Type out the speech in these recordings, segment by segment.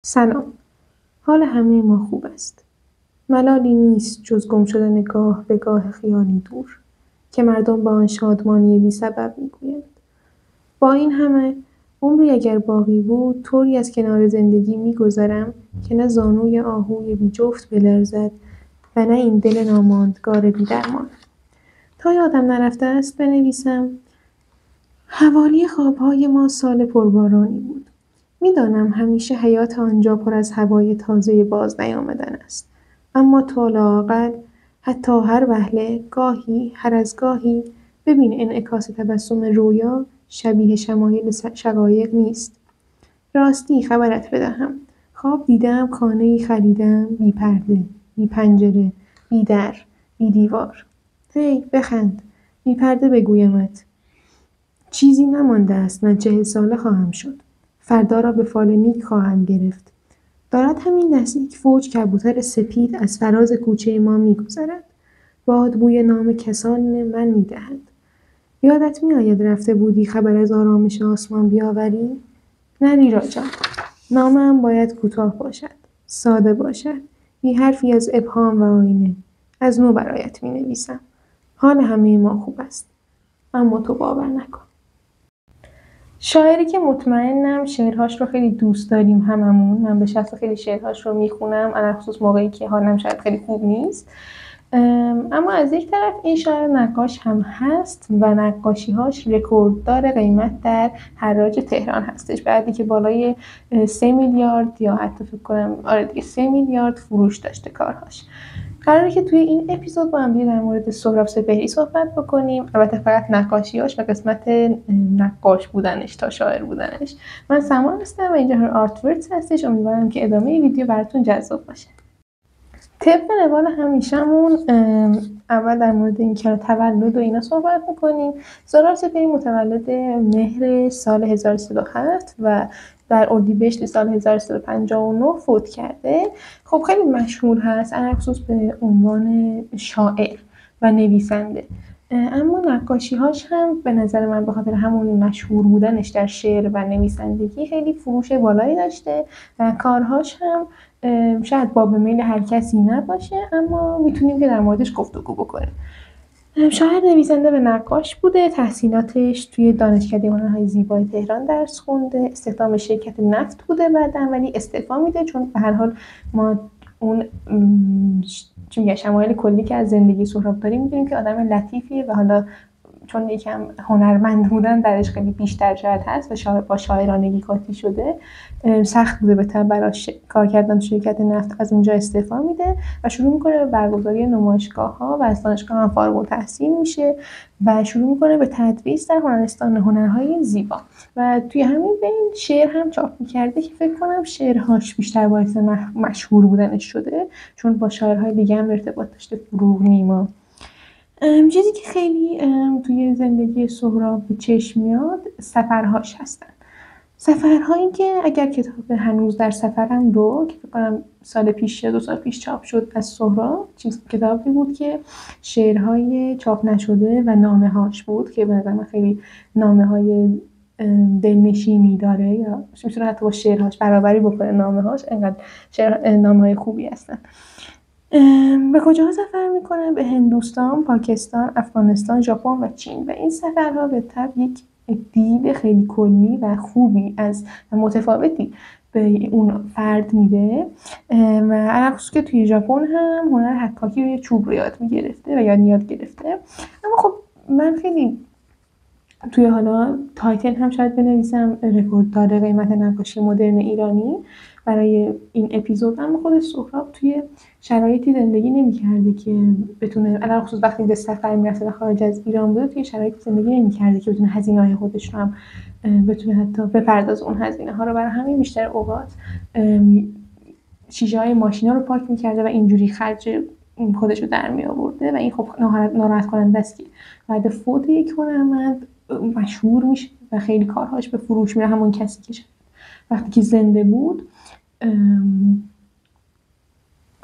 سلام. حال همه ما خوب است. ملالی نیست جز گم شدن گاه به گاه خیالی دور که مردم با آن شادمانی بی سبب میگویند. با این همه عمری اگر باقی بود طوری از کنار زندگی میگذرم که نه زانوی آهوی بی جفت بلرزد و نه این دل ناماندگار بی درمان. تا یادم نرفته است بنویسم حوالی خوابهای ما سال پربارانی بود. میدانم همیشه حیات آنجا پر از هوای تازه باز نیامدن است. اما تا لااقل حتی هر وهله گاهی هر از گاهی ببین انعکاس تبسم رویا شبیه شمایل شقایق نیست. راستی خبرت بدهم. خواب دیدم خانه‌ای خریدم بی پرده، بی پنجره، بی در، بی دیوار. هی بخند. بی پرده بگویمت. چیزی نمانده است من 40 ساله خواهم شد. فردا را به فال نیک خواهم گرفت. دارد همین نزدیک فوج کبوتر سپید از فراز کوچه ما می‌گذرد. باد بوی نام کسان من می‌دهد. یادت می‌آید رفته بودی خبر از آرامش آسمان بیاوری؟ نه لیرا جان. نامه‌ام باید کوتاه باشد. ساده باشد. بی حرفی از ابهام و آینه. از نو برایت می‌نویسم. حال همه ما خوب است. اما تو باور نکن. شاعری که مطمئنم شعرهاش رو خیلی دوست داریم هممون. من به شخص خیلی شعرهاش رو میخونم، علالخصوص موقعی که حالم شاید خیلی خوب نیست. اما از یک طرف این شاعر نقاش هم هست و نقاشیهاش رکورددار قیمت در حراج تهران هستش، بعدی که بالای 3 میلیارد یا حتی فکر کنم 3 میلیارد فروش داشته کارهاش. قراره که توی این اپیزود با هم دیگه در مورد سهراب سپهری صحبت بکنیم. البته فقط نقاشیاش و قسمت نقاش بودنش تا شاعر بودنش. من سما هستم و اینجا آرت ورکس هستش. امیدوارم که ادامه ویدیو براتون جذاب باشه. طبق روال همیشه‌مون اول در مورد این که تولد و اینا صحبت میکنیم. سهراب سپهری متولد مهر سال 1307 و در اردیبهشت سال 1359 فوت کرده. خب خیلی مشهور هست علالخصوص به عنوان شاعر و نویسنده. اما نقاشی‌هاش هم به نظر من به خاطر همون مشهور بودنش در شعر و نویسندگی خیلی فروش بالایی داشته و کارهاش هم شاید باب میل هر کسی نباشه، اما میتونیم که در موردش گفتگو بکنیم. شاعر، نویسنده و نقاش بوده. تحصیلاتش توی دانشکده هنرهای زیبای تهران درس خونده. استخدام شرکت نفت بوده بعداً، ولی استعفا میده چون به هر حال ما اون چی میگن شمایل کلی که از زندگی سهراب داریم میدونیم که آدم لطیفیه و حالا چون یکم هنرمند بودن درش خیلی بیشتر شاید هست و با شاعرانگی کاتی شده، سخت بوده بهتر براش کار کردن تو شرکت نفت. از اونجا استعفا میده و شروع میکنه به برگزاری نمایشگاه‌ها و از دانشگاه هم فارغ التحصیل میشه و شروع میکنه به تدریس در هنرستان هنرهای زیبا و توی همین بین شعر هم چاپ میکرده که فکر کنم شعرهاش بیشتر باعث مشهور بودنش شده چون با شاعرهای دیگه هم ارتباط داشته، فروغ، نیما. چیزی که خیلی توی زندگی سهراب به چشم میاد سفرهاش هستن. سفرهایی که اگر کتاب هنوز در سفرم رو که فکر کنم سال پیش یا 2 سال پیش چاپ شد از سهراب، کتابی بود که شعرهای چاپ نشده و نامه‌هاش بود که به نظر من خیلی نامه‌های دلنشینی داره یا میتونه حتی با شعرهاش برابری بکنه. نامه‌هاش انقدر نامه‌های خوبی هستن. به کجاها سفر میکنه؟ به هندوستان، پاکستان، افغانستان، ژاپن و چین و این سفرها به طب یک دید خیلی کلی و خوبی از متفاوتی به اون فرد میده و علالخصوص که توی ژاپن هم هنر حکاکی روی چوب رو یاد میگرفته و یاد گرفته. اما خب من خیلی توی حالا تایتل هم شاید بنویسم رکورددار قیمت نقاشی مدرن ایرانی برای این اپیزود. اما خود سهراب توی شرایطی زندگی نمی‌کرده که بتونه، علالخصوص وقتی به سفر میرفته و خارج از ایران بوده، توی شرایطی زندگی نمی‌کرده که بتونه هزینه‌های خودش رو هم بتونه حتی بپردازه اون هزینه‌ها رو. برای همین بیشتر اوقات شیشه‌های ماشینا رو پاک می‌کرده و اینجوری خرج خودش رو در می‌آورده و این خب ناراحت کننده است که بعد فوت یک هنرمند مشهور میشه و خیلی کارهاش به فروش میره، همون کسی که وقتی که زنده بود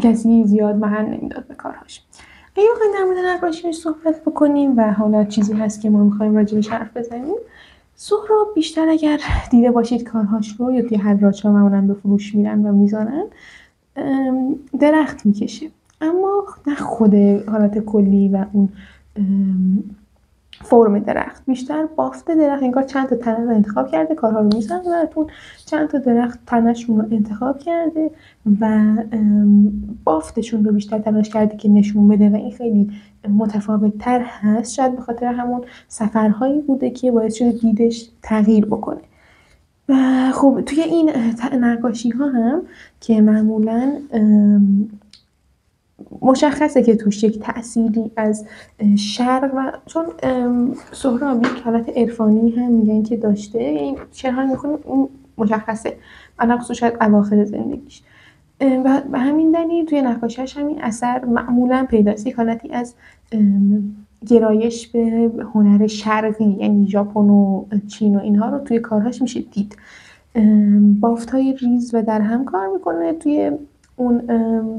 کسی زیاد محل نمیداد به کارهاش. اگه بخوایم در مورد نقاشیش صحبت بکنیم و حالا چیزی هست که ما میخوایم راجبش حرف بزنیم، سهراب بیشتر اگر دیده باشید کارهاش رو یا توی حراج‌ها معمولاً به فروش میرن و میذارن درخت میکشه، اما نه خود حالت کلی و اون فرم درخت، بیشتر بافت درخت. انگار چند تا تنه رو انتخاب کرده، کارها رو میزنه براتون، چند تا درخت تنشون رو انتخاب کرده و بافتشون رو بیشتر تلاش کرده که نشون بده و این خیلی متفاوت تر هست. شاید به خاطر همون سفرهایی بوده که باعث شده دیدش تغییر بکنه. و خب توی این نقاشی ها هم که معمولا مشخصه که توش یک تأثیری از شرق و چون سهراب یک حالت عرفانی هم میگن که داشته، این شعرها میخونیم این مشخصه، علاوه شاید اواخر زندگیش و به همین دلیل توی نقاشیش همین اثر معمولا پیداست، یک حالتی از گرایش به هنر شرقی یعنی ژاپن و چین و اینها رو توی کارهاش میشه دید. بافت‌های ریز و در هم کار میکنه توی اون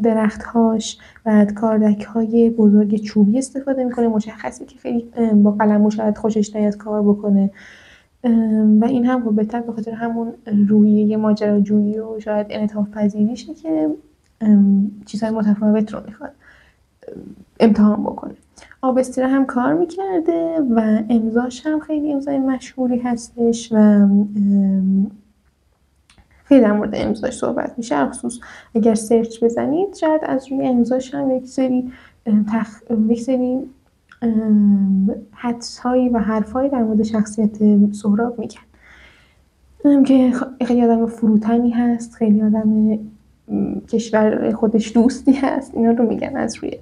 درخت‌هاش و کاردک‌های بزرگ چوبی استفاده میکنه، مشخصه که خیلی با قلم شاید خوشش نیاد کار بکنه و این هم بهتر به خاطر همون روحیه ماجراجویی و شاید انعطاف پذیریشه که چیزهای متفاوت رو میخواد امتحان بکنه. آبستره هم کار میکرده و امضاش هم خیلی امضای مشهوری هستش و خیلی در مورد امضاش صحبت میشه، خصوص اگر سرچ بزنید شاید از روی امضاش هم یک سری حدس‌هایی و حرف‌هایی در مورد شخصیت سهراب میگن که خیلی آدم فروتنی هست، خیلی آدم کشور خودش دوستی هست، اینا رو میگن از روی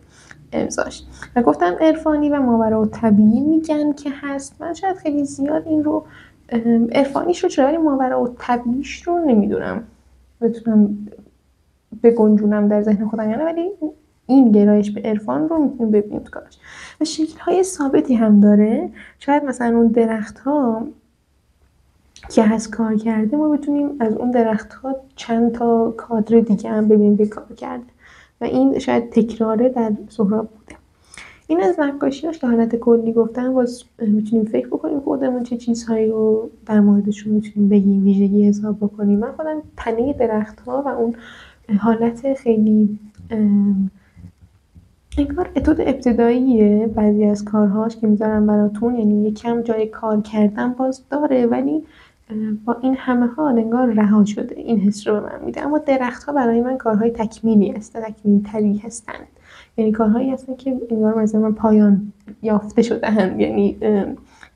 امضاش. و گفتم عرفانی و ماوراءالطبیعی میگن که هست. من شاید خیلی زیاد این رو عرفانیش رو چرا ولی ماوراءالطبیعیش رو نمیدونم بتونم بگنجونم در ذهن خودم یا نه، ولی این گرایش به عرفان رو میتونیم ببینیم تو کارش و شکل‌های ثابتی هم داره. شاید مثلا اون درخت‌ها که هست کار کرده ما بتونیم از اون درخت‌ها چند تا کادر دیگه هم ببینیم که کار کرده و این شاید تکراره در سهراب بوده. این از نقاشی‌هاش که حالت کلی گفتم، باز میتونیم فکر بکنیم خودمون چه چیزهایی رو در موردشون میتونیم بگیم، ویژگی حساب بکنیم. من خودم تنه درخت‌ها و اون حالت خیلی انگار اتود ابتداییه بعضی از کارهاش که میذارم براتون، یعنی یکم جای کار کردن باز داره ولی با این همه حال انگار رها شده، این حس رو به من میده. اما درخت‌ها برای من کارهای تکمیلی هستن، تکمیل تری هستند، یعنی کارهایی هستن که انگار مثلا من پایان یافته شدن، یعنی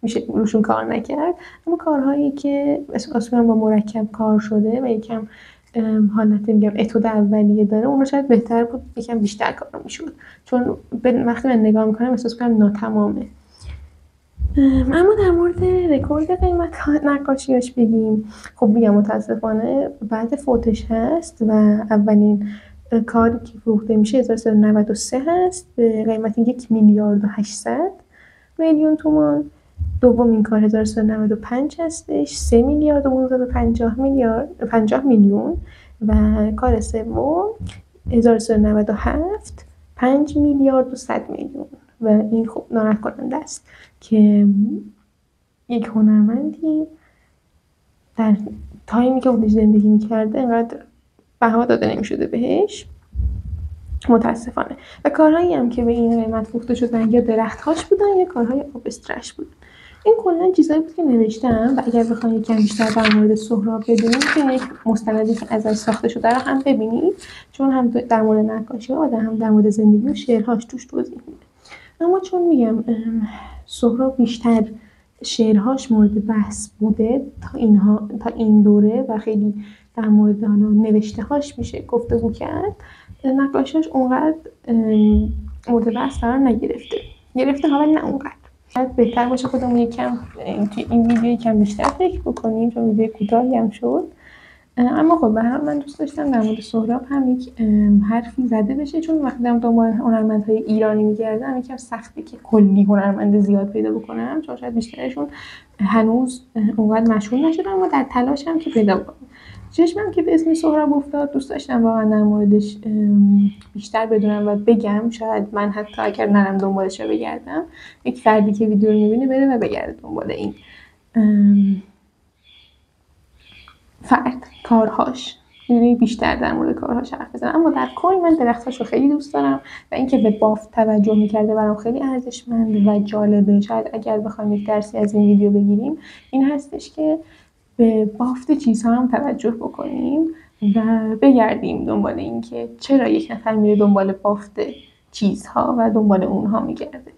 میشه روشون کار نکرد، اما کارهایی که اصولا با مرکب کار شده و یکم حالت میگم اتود اولیه داره، اون رو شاید بهتر بود یکم بیشتر کار میشد، چون وقتی من نگاه میکنم احساس کنم ناتمامه. اما در مورد رکورد قیمت نقاشیاش بگیم، خب میگم متاسفانه بعد فوتش هست و اولین کاری که فروخته میشه 1393 هست به قیمت 1,800,000,000 تومان. دومین کار 1395 هستش 3,950,000,000 و کار سوم 1397 5,100,000,000 و این خب ناراحت کننده است که یک هنرمندی در تایمی که خودش زندگی میکرده اینقدر بها داده نمیشده بهش، متاسفانه. و کارهایی هم که به این قیمت فروخته شدن یا درخت‌هاش بودن یا کارهای آبسترش بودن. این کلا چیزایی بود که نوشتم و اگر بخواید یکم بیشتر در مورد سهراب بدونید که یک مستندی که ازش ساخته شده رو هم ببینید، چون هم در مورد نقاشی‌ها و هم در مورد زندگی و شعرهاش توش توضیح میده. اما چون میگم سهراب بیشتر شعرهاش مورد بحث بوده تا این دوره و خیلی در مورد نوشته‌هاش میشه گفتگو کرد، نقاشی‌هاش اونقدر مورد بحث قرار گرفته ها، ولی نه اونقدر. شاید بهتر باشه خودمون یکم توی این ویدیو یکم بیشتر فکر بکنیم، چون ویدیو کوتاهی هم شد. اما خب به هر حال من دوست داشتم در مورد سهراب هم یک حرفی زده بشه، چون وقتی دارم دنبال هنرمندهای ایرانی میگردم یکم سخته که کلی هنرمند زیاد پیدا بکنم، چون شاید بیشترشون هنوز اونقدر مشهور نشدن و در تلاشم که پیدا بکنم. چشمم که به اسم سهراب افتاد، دوست داشتم واقعا در موردش بیشتر بدونم و بگم. شاید من حتی اگر نرم دنبالش رو بگردم، یک فردی که ویدیو رو میبینه بره و بگرده دنبال این فرد، کارهاش، یعنی بیشتر در مورد کارهاش حرف بزنم. اما در کل من درختاشو خیلی دوست دارم و اینکه به بافت توجه میکرده برام خیلی ارزشمند و جالبه. شاید اگر بخوایم یک درسی از این ویدیو بگیریم این هستش که به بافت چیزها هم توجه بکنیم و بگردیم دنبال این که چرا یک نفر میره دنبال بافت چیزها و دنبال اونها میگرده.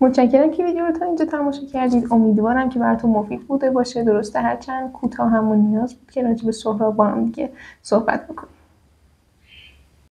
متشکرم که ویدیو رو تا اینجا تماشا کردید. امیدوارم که براتون مفید بوده باشه. درسته هرچند کوتاه هم نیاز بود که راجع به سهراب با هم دیگه صحبت بکنیم.